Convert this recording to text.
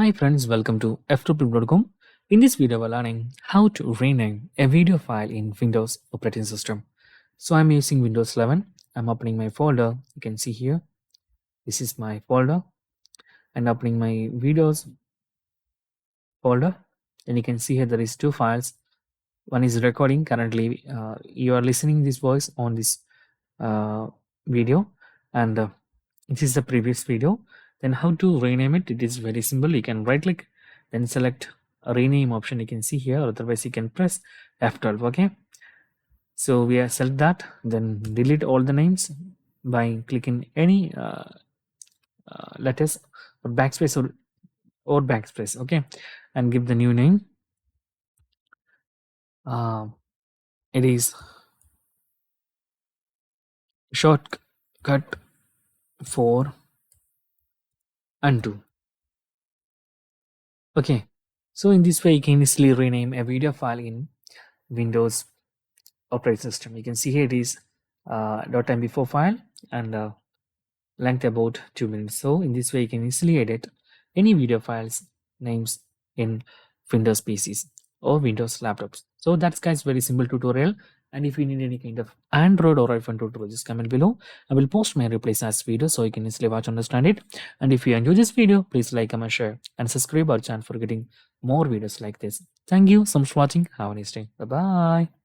Hi friends, welcome to Ftopreview.com. In this video, we're learning how to rename a video file in Windows operating system. So I'm using Windows 11. I'm opening my folder. You can see here, this is my folder, and opening my videos folder. And you can see here there is two files. One is recording. Currently, you are listening this voice on this video, and this is the previous video. Then how to rename it? It is very simple. You can right click, then select a rename option. You can see here, otherwise you can press F12. Okay, so we have select that, then delete all the names by clicking any letters or backspace or backspace. Okay, and give the new name. It is shortcut for undo. Okay, so in this way you can easily rename a video file in Windows operating system. You can see here it is .mp4 file and length about 2 minutes. So in this way you can easily edit any video files names in Windows PCs or Windows laptops. So that's guys very simple tutorial. And if you need any kind of Android or iPhone tutorial, just comment below. I will post my replays as video so you can easily watch, understand it. And if you enjoy this video, please like, comment, share, and subscribe our channel for getting more videos like this. Thank you so much for watching. Have a nice day. Bye bye.